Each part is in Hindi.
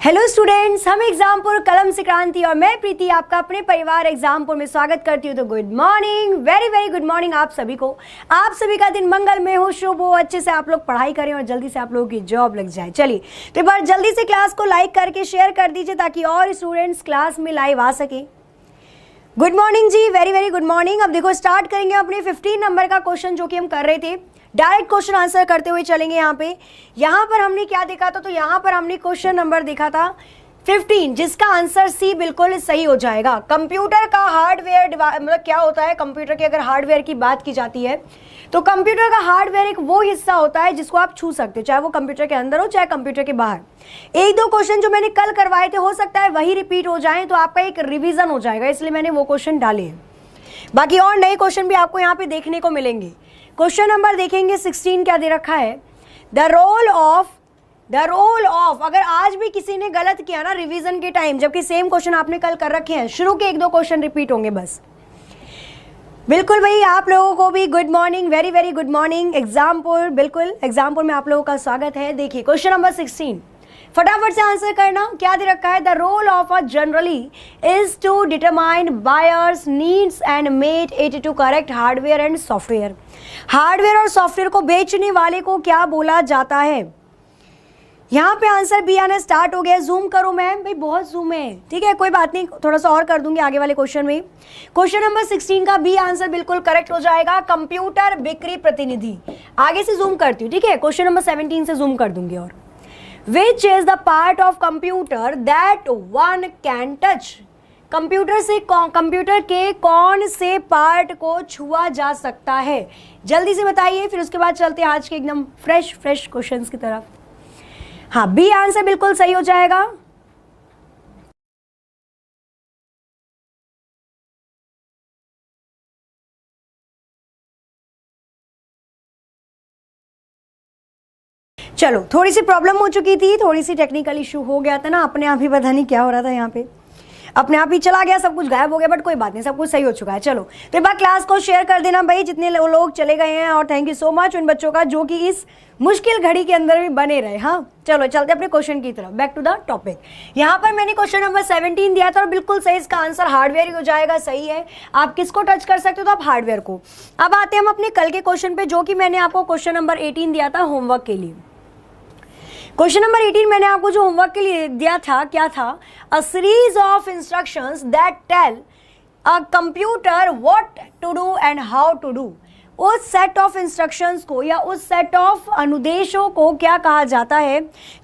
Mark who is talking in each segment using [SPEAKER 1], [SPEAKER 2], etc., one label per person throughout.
[SPEAKER 1] हेलो स्टूडेंट्स, हम एग्जामपुर कलम से क्रांति और मैं प्रीति आपका अपने परिवार एग्जामपुर में स्वागत करती हूँ। तो good morning, very very good morning आप सभी को। आप सभी का दिन मंगलमय हो, शुभ हो, अच्छे से आप लोग पढ़ाई करें और जल्दी से आप लोगों की जॉब लग जाए। चलिए तो एक बार जल्दी से क्लास को लाइक करके शेयर कर दीजिए ताकि और स्टूडेंट्स क्लास में लाइव आ सके। गुड मॉर्निंग जी, वेरी वेरी गुड मॉर्निंग। अब देखो स्टार्ट करेंगे अपने 15 नंबर का क्वेश्चन जो कि हम कर रहे थे। डायरेक्ट क्वेश्चन आंसर करते हुए चलेंगे। यहाँ पर हमने क्या देखा था, तो यहाँ पर हमने क्वेश्चन नंबर देखा था 15 जिसका आंसर सी बिल्कुल सही हो जाएगा। कंप्यूटर का हार्डवेयर मतलब क्या होता है, कंप्यूटर के अगर हार्डवेयर की बात की जाती है तो कंप्यूटर का हार्डवेयर एक वो हिस्सा होता है जिसको आप छू सकते हो, चाहे वो कंप्यूटर के अंदर हो चाहे कंप्यूटर के बाहर। एक दो क्वेश्चन जो मैंने कल करवाए थे हो सकता है वही रिपीट हो जाएं, तो आपका एक रिवीजन हो जाएगा, इसलिए मैंने वो क्वेश्चन डाले हैं। बाकी और नए क्वेश्चन भी आपको यहाँ पे देखने को मिलेंगे। क्वेश्चन नंबर देखेंगे 16 क्या दे रखा है, द रोल ऑफ अगर आज भी किसी ने गलत किया ना रिवीजन के टाइम, जबकि सेम क्वेश्चन आपने कल कर रखे हैं, शुरू के एक दो क्वेश्चन रिपीट होंगे बस। बिल्कुल भाई, आप लोगों को भी good morning, very very good morning. Exampur, बिल्कुल एग्जामपुर में आप लोगों का स्वागत है। देखिए क्वेश्चन नंबर 16 फटाफट से आंसर करना। क्या दे रखा है, the role of a generally is to determine buyers needs and made it to correct hardware and software. Hardware और सॉफ्टवेयर को बेचने वाले को क्या बोला जाता है। यहाँ पे आंसर बी आना स्टार्ट हो गया। जूम करो मैम, भाई बहुत जूम है, ठीक है कोई बात नहीं, थोड़ा सा और कर दूंगी आगे वाले क्वेश्चन में। क्वेश्चन नंबर 16 का बी आंसर बिल्कुल करेक्ट हो जाएगा, कंप्यूटर बिक्री प्रतिनिधि। आगे से जूम करती हूँ, ठीक है, क्वेश्चन नंबर 17 से जूम कर दूंगी। और which is the part of computer that one can touch. Computer के कौन से पार्ट को छुआ जा सकता है, जल्दी से बताइए, फिर उसके बाद चलते हैं आज के एकदम फ्रेश क्वेश्चंस की तरफ। हाँ, बी आंसर बिल्कुल सही हो जाएगा। चलो, थोड़ी सी प्रॉब्लम हो चुकी थी, थोड़ी सी टेक्निकल इशू हो गया था ना, अपने आप ही पता नहीं क्या हो रहा था, यहाँ पे अपने आप ही चला गया, सब कुछ गायब हो गया, बट कोई बात नहीं, सब कुछ सही हो चुका है। चलो तो एक बार क्लास को शेयर कर देना भाई, जितने लोग चले गए हैं, और थैंक यू सो मच उन बच्चों का जो कि इस मुश्किल घड़ी के अंदर भी बने रहे। हाँ चलो चलते अपने क्वेश्चन की तरफ, बैक टू द टॉपिक। यहाँ पर मैंने क्वेश्चन नंबर 17 दिया था और बिल्कुल सही, इसका आंसर हार्डवेयर ही हो जाएगा। सही है, आप किसको टच कर सकते हो, तो आप हार्डवेयर को। अब आते हैं हम अपने कल के क्वेश्चन पे, जो कि मैंने आपको क्वेश्चन नंबर 18 दिया था होमवर्क के लिए। क्वेश्चन नंबर 18 मैंने आपको जो होमवर्क के लिए दिया था, क्या था, a series of instructions that tell a computer what to do and how to do. उस सेट ऑफ इंस्ट्रक्शंस को या उस सेट ऑफ अनुदेशों को क्या कहा जाता है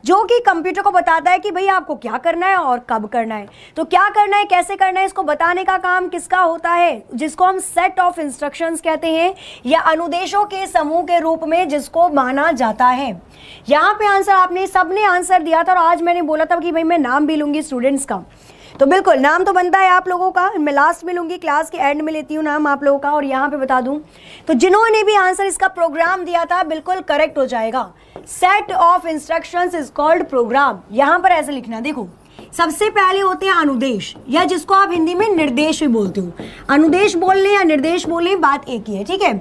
[SPEAKER 1] जो कि कंप्यूटर को बताता है कि भाई आपको क्या करना है और कब करना है। तो क्या करना है, कैसे करना है, इसको बताने का काम किसका होता है, जिसको हम सेट ऑफ इंस्ट्रक्शंस कहते हैं, या अनुदेशों के समूह के रूप में जिसको माना जाता है। यहाँ पे आंसर आपने सबने आंसर दिया था, और आज मैंने बोला था कि भाई मैं नाम भी लूंगी स्टूडेंट्स का, तो बिल्कुल नाम तो बनता है आप लोगों का, मैं लास्ट में लूंगी, क्लास के एंड में लेती हूँ नाम आप लोगों का। और यहाँ पे बता दूं तो जिन्होंने भी आंसर इसका प्रोग्राम दिया था बिल्कुल करेक्ट हो जाएगा। Set of instructions is called programme. यहाँ पर ऐसे लिखना, देखो सबसे पहले होते हैं अनुदेश, या जिसको आप हिंदी में निर्देश भी बोलते हो। अनुदेश बोल लें या निर्देश बोल लें, बात एक ही है, ठीक है।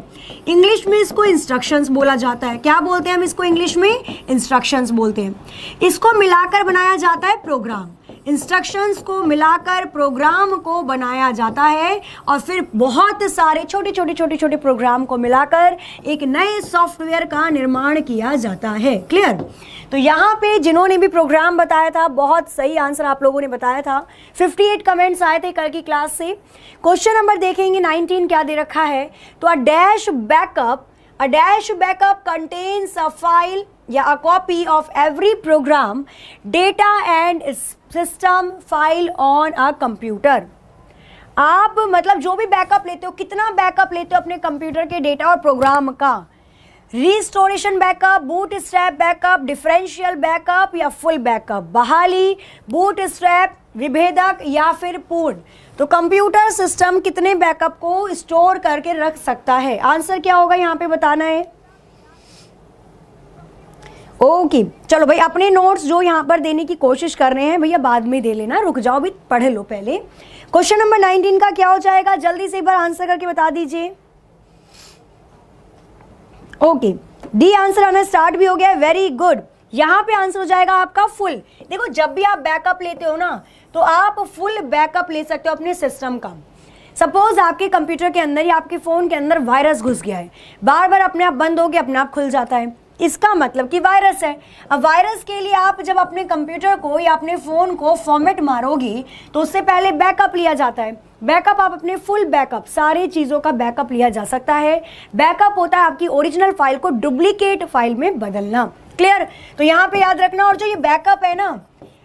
[SPEAKER 1] इंग्लिश में इसको इंस्ट्रक्शंस बोला जाता है। क्या बोलते हैं हम इसको इंग्लिश में, इंस्ट्रक्शंस बोलते हैं। इसको मिलाकर बनाया जाता है प्रोग्राम। इंस्ट्रक्शंस को मिलाकर प्रोग्राम को बनाया जाता है, और फिर बहुत सारे छोटे प्रोग्राम को मिलाकर एक नए सॉफ्टवेयर का निर्माण किया जाता है। क्लियर। तो यहाँ पे जिन्होंने भी प्रोग्राम बताया था बहुत सही आंसर आप लोगों ने बताया था। 58 कमेंट्स आए थे कल की क्लास से। क्वेश्चन नंबर देखेंगे 19 क्या दे रखा है, तो a dash backup contains a file या a copy of every program data and system file on a computer. आप मतलब जो भी बैकअप लेते हो, कितना बैकअप लेते हो अपने कंप्यूटर के डेटा और प्रोग्राम का, restoration backup, boot strap backup, differential backup या फुल बैकअप, बहाली, बूट स्ट्रैप, विभेदक या फिर पूर्ण। तो कंप्यूटर सिस्टम कितने बैकअप को स्टोर करके रख सकता है, आंसर क्या होगा यहाँ पे बताना है। ओके चलो भाई, अपने नोट्स जो यहाँ पर देने की कोशिश कर रहे हैं भैया बाद में दे लेना, रुक जाओ भी, पढ़ लो पहले। क्वेश्चन नंबर 19 का क्या हो जाएगा, जल्दी से एक बार आंसर करके बता दीजिए। ओके, डी आंसर आना स्टार्ट भी हो गया, वेरी गुड। यहाँ पे आंसर हो जाएगा आपका फुल। देखो जब भी आप बैकअप लेते हो ना तो आप फुल बैकअप ले सकते हो अपने सिस्टम का। सपोज आपके कंप्यूटर के अंदर या आपके फ़ोन के अंदर वायरस घुस गया है, बार बार अपने आप बंद हो गया अपने आप खुल जाता है, इसका मतलब कि वायरस है। अब वायरस के लिए आप जब अपने कंप्यूटर को या अपने फ़ोन को फॉर्मेट मारोगी तो उससे पहले बैकअप लिया जाता है। बैकअप आप अपने फुल बैकअप, सारी चीज़ों का बैकअप लिया जा सकता है। बैकअप होता है आपकी ओरिजिनल फाइल को डुप्लीकेट फाइल में बदलना। क्लियर? तो यहाँ पे याद रखना। और जो ये बैकअप है ना,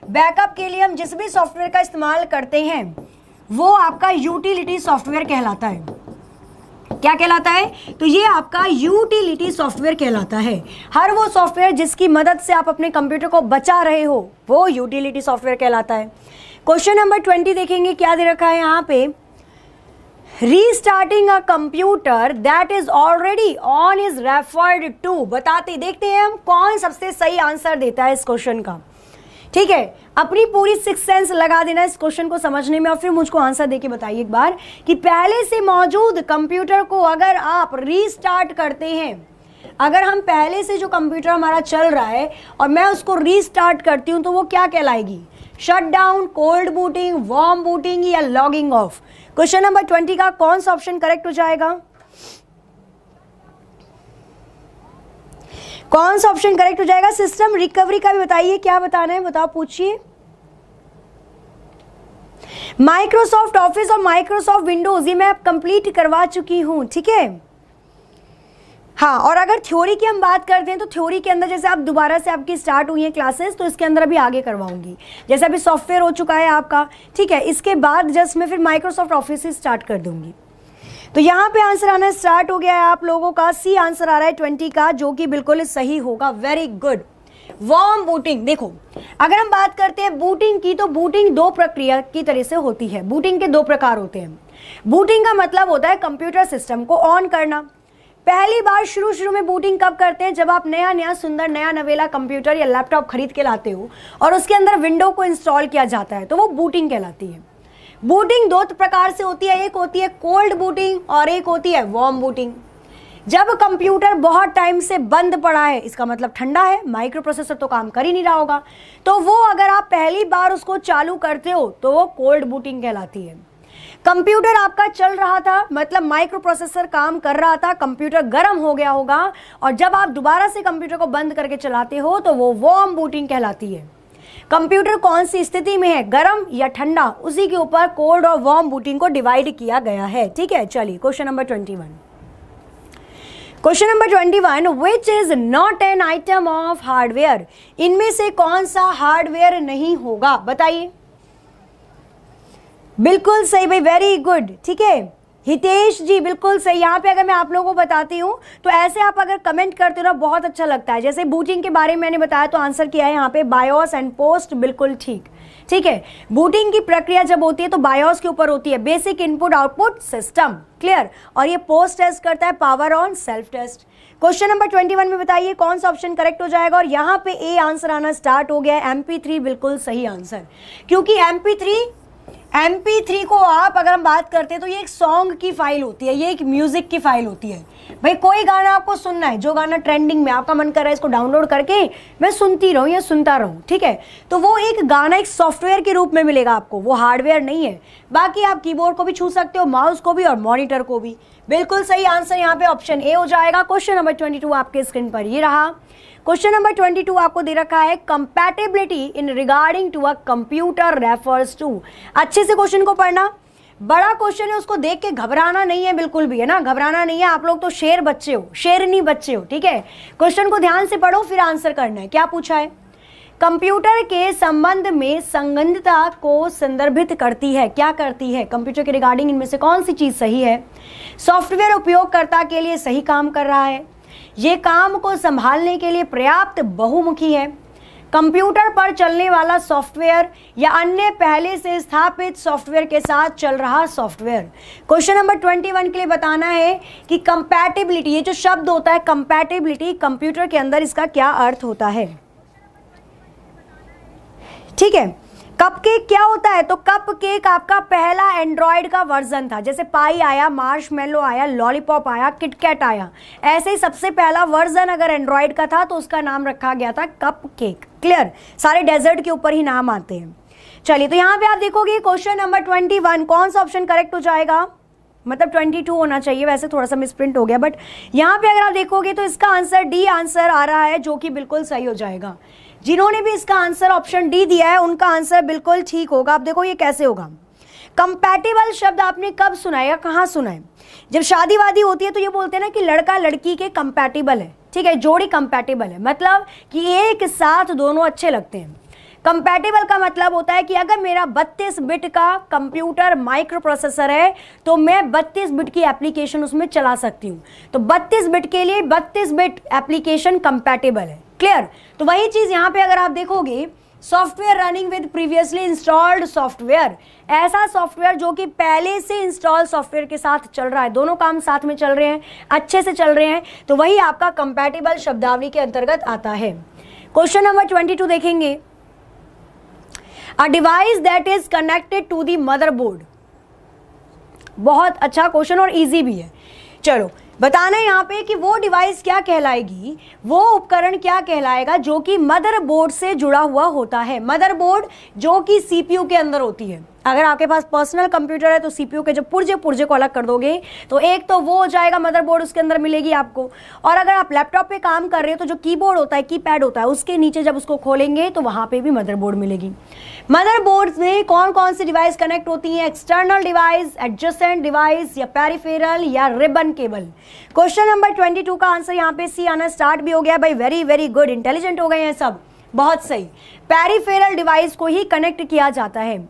[SPEAKER 1] बैकअप के लिए हम जिस भी सॉफ्टवेयर का इस्तेमाल करते हैं वो आपका यूटिलिटी सॉफ्टवेयर कहलाता है। क्या कहलाता है? तो ये आपका यूटिलिटी सॉफ्टवेयर कहलाता है। हर वो सॉफ्टवेयर जिसकी मदद से आप अपने कंप्यूटर को बचा रहे हो वो यूटिलिटी सॉफ्टवेयर कहलाता है। क्वेश्चन नंबर 20 देखेंगे, क्या दे रखा है यहाँ पे। Restarting a computer that is already on is referred to. बताते देखते हैं हम कौन सबसे सही आंसर देता है इस क्वेश्चन का। ठीक है, अपनी पूरी सिक्स सेंस लगा देना इस क्वेश्चन को समझने में और फिर मुझको आंसर देके बताइए एक बार कि पहले से मौजूद कंप्यूटर को अगर आप रीस्टार्ट करते हैं, अगर हम पहले से जो कंप्यूटर हमारा चल रहा है और मैं उसको रीस्टार्ट करती हूं तो वो क्या कहलाएगी? Shut down, cold booting, warm booting या लॉगिंग ऑफ। क्वेश्चन नंबर 20 का कौन सा ऑप्शन करेक्ट हो जाएगा? कौन सा ऑप्शन करेक्ट हो जाएगा? सिस्टम रिकवरी का भी बताइए, क्या बताना है बताओ, पूछिए। माइक्रोसॉफ्ट ऑफिस और माइक्रोसॉफ्ट विंडोज ये मैं कंप्लीट करवा चुकी हूं। ठीक है, हाँ। और अगर थ्योरी की हम बात करते हैं तो थ्योरी के अंदर जैसे आप दोबारा से आपकी स्टार्ट हुई है क्लासेस तो इसके अंदर अभी आगे करवाऊंगी। जैसे अभी सॉफ्टवेयर हो चुका है आपका, ठीक है, इसके बाद जस्ट मैं फिर माइक्रोसॉफ्ट ऑफिस से स्टार्ट कर दूंगी। तो यहाँ पे आंसर आना स्टार्ट हो गया है आप लोगों का। सी आंसर आ रहा है 20 का, जो कि बिल्कुल सही होगा। Very good. वार्म बूटिंग, देखो अगर हम बात करते हैं बूटिंग की तो बूटिंग दो प्रक्रिया की तरह से होती है। बूटिंग के दो प्रकार होते हैं। बूटिंग का मतलब होता है कंप्यूटर सिस्टम को ऑन करना। पहली बार शुरू में बूटिंग कब करते हैं? जब आप नया सुंदर नया नवेला कंप्यूटर या लैपटॉप खरीद के लाते हो और उसके अंदर विंडो को इंस्टॉल किया जाता है तो वो बूटिंग कहलाती है। बूटिंग दो प्रकार से होती है, एक होती है कोल्ड बूटिंग और एक होती है वार्म बूटिंग। जब कंप्यूटर बहुत टाइम से बंद पड़ा है, इसका मतलब ठंडा है, माइक्रो प्रोसेसर तो काम कर ही नहीं रहा होगा, तो वो अगर आप पहली बार उसको चालू करते हो तो वो कोल्ड बूटिंग कहलाती है। कंप्यूटर आपका चल रहा था, मतलब माइक्रो प्रोसेसर काम कर रहा था, कंप्यूटर गर्म हो गया होगा और जब आप दोबारा से कंप्यूटर को बंद करके चलाते हो तो वो वार्म बूटिंग कहलाती है। कंप्यूटर कौन सी स्थिति में है, गर्म या ठंडा, उसी के ऊपर कोल्ड और वार्म बूटिंग को डिवाइड किया गया है। ठीक है, चलिए question number 21। Question number 21, which is not an item of hardware. इनमें से कौन सा हार्डवेयर नहीं होगा, बताइए। बिल्कुल सही भाई, वेरी गुड। ठीक है हितेश जी, बिल्कुल सही। यहाँ पे अगर मैं आप लोगों को बताती हूँ तो ऐसे आप अगर कमेंट करते हो ना बहुत अच्छा लगता है। जैसे बूटिंग के बारे में मैंने बताया तो आंसर किया है यहाँ पे बायोस एंड पोस्ट, बिल्कुल ठीक। ठीक है, बूटिंग की प्रक्रिया जब होती है तो बायोस के ऊपर होती है, basic input output system. Clear? और ये पोस्ट टेस्ट करता है power on self test. Question number 21 में बताइए कौन सा ऑप्शन करेक्ट हो जाएगा। और यहाँ पे ए आंसर आना स्टार्ट हो गया है, MP3 बिल्कुल सही आंसर। क्योंकि MP3 को आप अगर हम बात करते हैं तो ये एक सॉन्ग की फाइल होती है, ये एक म्यूजिक की फाइल होती है। भाई कोई गाना आपको सुनना है, जो गाना ट्रेंडिंग में आपका मन कर रहा है इसको डाउनलोड करके मैं सुनती रहूं या सुनता रहूं, ठीक है, तो वो एक गाना एक सॉफ्टवेयर के रूप में मिलेगा आपको, वो हार्डवेयर नहीं है। बाकी आप कीबोर्ड को भी छू सकते हो, माउस को भी और मॉनिटर को भी। बिल्कुल सही आंसर यहाँ पे ऑप्शन ए हो जाएगा। क्वेश्चन नंबर 22 आपके स्क्रीन पर ये रहा। क्वेश्चन नंबर 22 आपको दे रखा है compatibility in regarding to a computer refers to. अच्छे से क्वेश्चन को पढ़ना, बड़ा क्वेश्चन है, उसको देख के घबराना नहीं है बिल्कुल भी, है ना, घबराना नहीं है। आप लोग तो शेर बच्चे हो, शेरनी बच्चे हो, ठीक है। क्वेश्चन को ध्यान से पढ़ो फिर आंसर करना है। क्या पूछा है? कंप्यूटर के संबंध में संगतता को संदर्भित करती है। क्या करती है? कंप्यूटर के रिगार्डिंग इनमें से कौन सी चीज सही है? सॉफ्टवेयर उपयोगकर्ता के लिए सही काम कर रहा है, ये काम को संभालने के लिए पर्याप्त बहुमुखी है, कंप्यूटर पर चलने वाला सॉफ्टवेयर या अन्य पहले से स्थापित सॉफ्टवेयर के साथ चल रहा सॉफ्टवेयर। क्वेश्चन नंबर 21 के लिए बताना है कि कंपैटिबिलिटी, ये जो शब्द होता है कंपैटिबिलिटी, कंप्यूटर के अंदर इसका क्या अर्थ होता है। ठीक है, कपकेक क्या होता है? तो कपकेक आपका पहला एंड्रॉयड का वर्जन था। जैसे पाई आया, मार्शमेलो आया, लॉलीपॉप आया, किटकैट आया, ऐसे ही सबसे पहला वर्जन अगर एंड्रॉयड का था तो उसका नाम रखा गया था कपकेक। क्लियर? सारे डेजर्ट के ऊपर ही नाम आते हैं। चलिए, तो यहाँ पे आप देखोगे क्वेश्चन नंबर 21, कौन सा ऑप्शन करेक्ट हो जाएगा? मतलब 22 होना चाहिए, वैसे थोड़ा सा मिसप्रिंट हो गया, बट यहाँ पे अगर आप देखोगे तो इसका आंसर डी आंसर आ रहा है, जो कि बिल्कुल सही हो जाएगा। जिन्होंने भी इसका आंसर ऑप्शन डी दिया है उनका आंसर बिल्कुल ठीक होगा। आप देखो ये कैसे होगा। कंपैटिबल शब्द आपने कब सुना है या कहाँ सुना है? जब शादी वादी होती है तो ये बोलते हैं ना कि लड़का लड़की के कंपैटिबल है, ठीक है, जोड़ी कंपैटिबल है, मतलब कि एक साथ दोनों अच्छे लगते हैं। कंपैटिबल का मतलब होता है कि अगर मेरा 32 बिट का कंप्यूटर माइक्रो प्रोसेसर है तो मैं 32 बिट की एप्लीकेशन उसमें चला सकती हूँ। तो 32 बिट के लिए 32 बिट एप्लीकेशन कंपैटिबल है। क्लियर? तो वही चीज यहाँ पे अगर आप देखोगे, software running with previously installed software, ऐसा सॉफ्टवेयर जो कि पहले से इंस्टॉल सॉफ्टवेयर के साथ चल रहा है, दोनों काम साथ में चल रहे हैं, अच्छे से चल रहे हैं, तो वही आपका कंपैटिबल शब्दावली के अंतर्गत आता है। क्वेश्चन नंबर 22 देखेंगे। A device that is connected to the motherboard. बहुत अच्छा क्वेश्चन और इजी भी है। चलो, बताना है यहाँ पे कि वो डिवाइस क्या कहलाएगी, वो उपकरण क्या कहलाएगा जो कि मदरबोर्ड से जुड़ा हुआ होता है। मदरबोर्ड जो कि सीपीयू के अंदर होती है। अगर आपके पास पर्सनल कंप्यूटर है तो सीपीयू के जब पुर्जे को अलग कर दोगे तो एक तो वो हो जाएगा मदरबोर्ड, उसके अंदर मिलेगी आपको। और अगर आप लैपटॉप पे काम कर रहे हो तो जो कीबोर्ड होता है, कीपैड होता है, उसके नीचे जब उसको खोलेंगे तो वहां पे भी मदरबोर्ड मिलेगी। मदरबोर्ड में कौन कौन सी डिवाइस कनेक्ट होती हैं? एक्सटर्नल डिवाइस, एडजेसेंट डिवाइस, या पेरिफेरल, या रिबन केबल। क्वेश्चन नंबर 22 का आंसर यहाँ पे सी आना स्टार्ट भी हो गया भाई। वेरी वेरी गुड, इंटेलिजेंट हो गए हैं सब, बहुत सही। पेरिफेरल डिवाइस को ही कनेक्ट किया जाता है।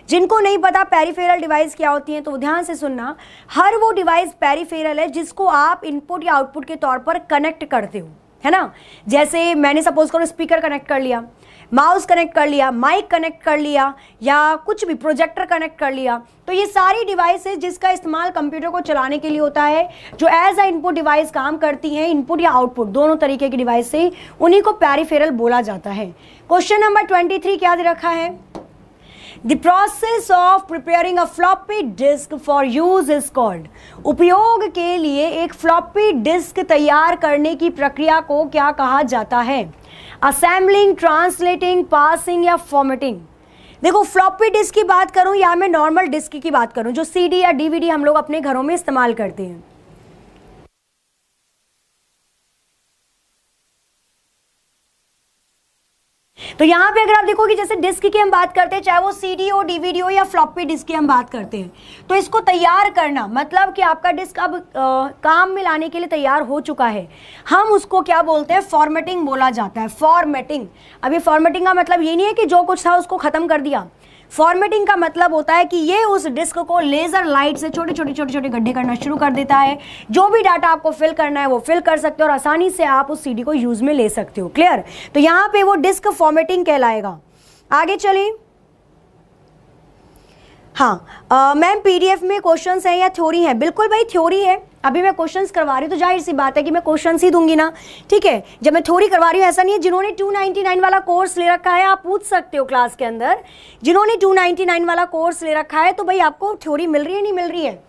[SPEAKER 1] जिनको नहीं पता पेरिफेरल डिवाइस क्या होती है तो ध्यान से सुनना। हर वो डिवाइस पेरिफेरल है जिसको आप इनपुट या आउटपुट के तौर पर कनेक्ट करते हो, है ना। जैसे मैंने सपोज करो स्पीकर कनेक्ट कर लिया, माउस कनेक्ट कर लिया, माइक कनेक्ट कर लिया, या कुछ भी प्रोजेक्टर कनेक्ट कर लिया, तो ये सारी डिवाइसेस जिसका इस्तेमाल कंप्यूटर को चलाने के लिए होता है, जो एज अ इनपुट डिवाइस काम करती हैं, इनपुट या आउटपुट दोनों तरीके की डिवाइस से, उन्हीं को पेरिफेरल बोला जाता है। क्वेश्चन नंबर 23 क्या दे रखा है? The process of preparing a floppy disk for use is called। उपयोग के लिए एक फ्लॉपी डिस्क तैयार करने की प्रक्रिया को क्या कहा जाता है? असेंबलिंग, ट्रांसलेटिंग, पासिंग, या फॉर्मेटिंग। देखो, फ्लॉपी डिस्क की बात करूं या मैं नॉर्मल डिस्क की बात करूं, जो सीडी या डीवीडी हम लोग अपने घरों में इस्तेमाल करते हैं। तो यहाँ पे अगर आप देखोगे, जैसे डिस्क की हम बात करते हैं, चाहे वो सीडी हो, डीवीडी हो, या फ्लॉपी डिस्क की हम बात करते हैं, तो इसको तैयार करना मतलब कि आपका डिस्क अब काम में लाने के लिए तैयार हो चुका है, हम उसको क्या बोलते हैं? फॉर्मेटिंग बोला जाता है। फॉर्मेटिंग। अभी फॉर्मेटिंग का मतलब ये नहीं है कि जो कुछ था उसको खत्म कर दिया। फॉर्मेटिंग का मतलब होता है कि ये उस डिस्क को लेजर लाइट से छोटे छोटे गड्ढे करना शुरू कर देता है। जो भी डाटा आपको फिल करना है वो फिल कर सकते हो और आसानी से आप उस सीडी को यूज में ले सकते हो। क्लियर? तो यहाँ पे वो डिस्क फॉर्मेटिंग कहलाएगा। आगे चलिए। हाँ मैम, पीडीएफ में क्वेश्चंस हैं या थ्योरी है? बिल्कुल भाई, थ्योरी है। अभी मैं क्वेश्चंस करवा रही हूँ तो जाहिर सी बात है कि मैं क्वेश्चंस ही दूंगी ना, ठीक है। जब मैं थ्योरी करवा रही हूँ, ऐसा नहीं है। जिन्होंने 299 वाला कोर्स ले रखा है, आप पूछ सकते हो क्लास के अंदर, जिन्होंने 299 वाला कोर्स ले रखा है तो भाई आपको थ्योरी मिल रही है, नहीं मिल रही है?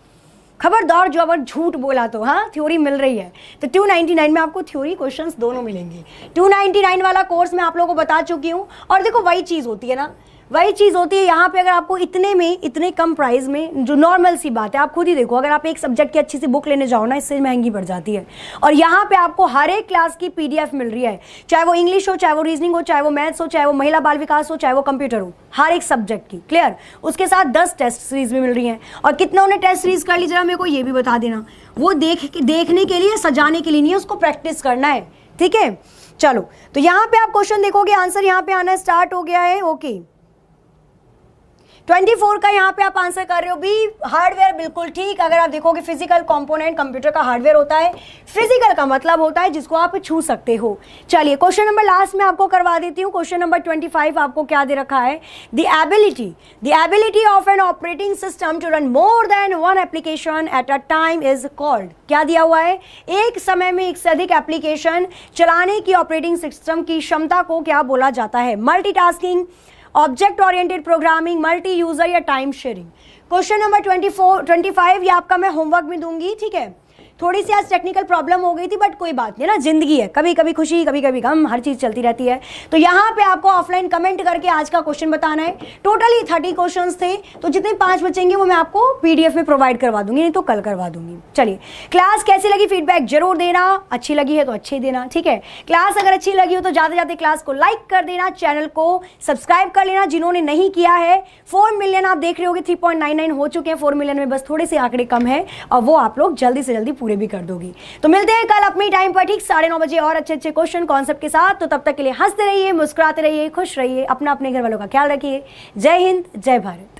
[SPEAKER 1] खबरदार जो अगर झूठ बोला तो, हाँ थ्योरी मिल रही है। तो 299 में आपको थ्योरी क्वेश्चंस दोनों मिलेंगे। 299 वाला कोर्स मैं आप लोगों को बता चुकी हूँ। और देखो, वही चीज़ होती है ना, वही चीज़ होती है यहाँ पे। अगर आपको इतने में, इतने कम प्राइस में, जो नॉर्मल सी बात है, आप खुद ही देखो, अगर आप एक सब्जेक्ट की अच्छी सी बुक लेने जाओ ना, इससे महंगी पड़ जाती है। और यहाँ पे आपको हर एक क्लास की पीडीएफ मिल रही है, चाहे वो इंग्लिश हो, चाहे वो रीजनिंग हो, चाहे वो मैथ्स हो, चाहे वो महिला बाल विकास हो, चाहे वो कंप्यूटर हो, हर एक सब्जेक्ट की। क्लियर? उसके साथ 10 टेस्ट सीरीज भी मिल रही हैं। और कितना उन्हें टेस्ट सीरीज कर ली, जरा मेरे को ये भी बता देना। वो देखने के लिए, सजाने के लिए नहीं है, उसको प्रैक्टिस करना है, ठीक है। चलो, तो यहाँ पे आप क्वेश्चन देखोगे, आंसर यहाँ पे आना स्टार्ट हो गया है। ओके, 24 का यहाँ पे आप आंसर कर रहे हो बी, हार्डवेयर। बिल्कुल ठीक। अगर आप देखोगे, फिजिकल कंपोनेंट कंप्यूटर का हार्डवेयर होता है। फिजिकल का मतलब होता है जिसको आप छू सकते हो। चलिए, क्वेश्चन नंबर लास्ट में आपको करवा देती हूँ। क्वेश्चन नंबर 25 आपको क्या दे रखा है? The ability of an operating system to run more than one application at a time is called. क्या दिया हुआ है? एक समय में एक से अधिक एप्लीकेशन चलाने की ऑपरेटिंग सिस्टम की क्षमता को क्या बोला जाता है? Multitasking, object oriented programming, multi user या टाइम शेयरिंग। क्वेश्चन नंबर 25 ये आपका मैं होमवर्क में दूंगी, ठीक है। थोड़ी सी आज टेक्निकल प्रॉब्लम हो गई थी, बट कोई बात नहीं ना, जिंदगी है, कभी कभी खुशी कभी कभी गम, हर चीज चलती रहती है। तो यहाँ पे आपको ऑफलाइन कमेंट करके आज का क्वेश्चन बताना है। टोटली 30 क्वेश्चंस थे, तो जितने 5 बचेंगे वो मैं आपको पीडीएफ में प्रोवाइड करवा दूंगी, नहीं तो कल करवा दूंगी। चलिए, क्लास कैसी लगी फीडबैक जरूर देना, अच्छी लगी है तो अच्छी देना, ठीक है। क्लास अगर अच्छी लगी हो तो जाते जाते क्लास को लाइक कर देना, चैनल को सब्सक्राइब कर लेना जिन्होंने नहीं किया है। 4 मिलियन आप देख रहे होगे, 3.99 हो चुके हैं, 4 मिलियन में बस थोड़े से आंकड़े कम है और वो आप लोग जल्दी से जल्दी पूरे भी कर दोगी। तो मिलते हैं कल अपनी टाइम पर ठीक 9:30 बजे और अच्छे अच्छे क्वेश्चन कॉन्सेप्ट के साथ। तो तब तक के लिए हंसते रहिए, मुस्कुराते रहिए, खुश रहिए, अपना अपने घर वालों का ख्याल रखिए। जय हिंद, जय भारत।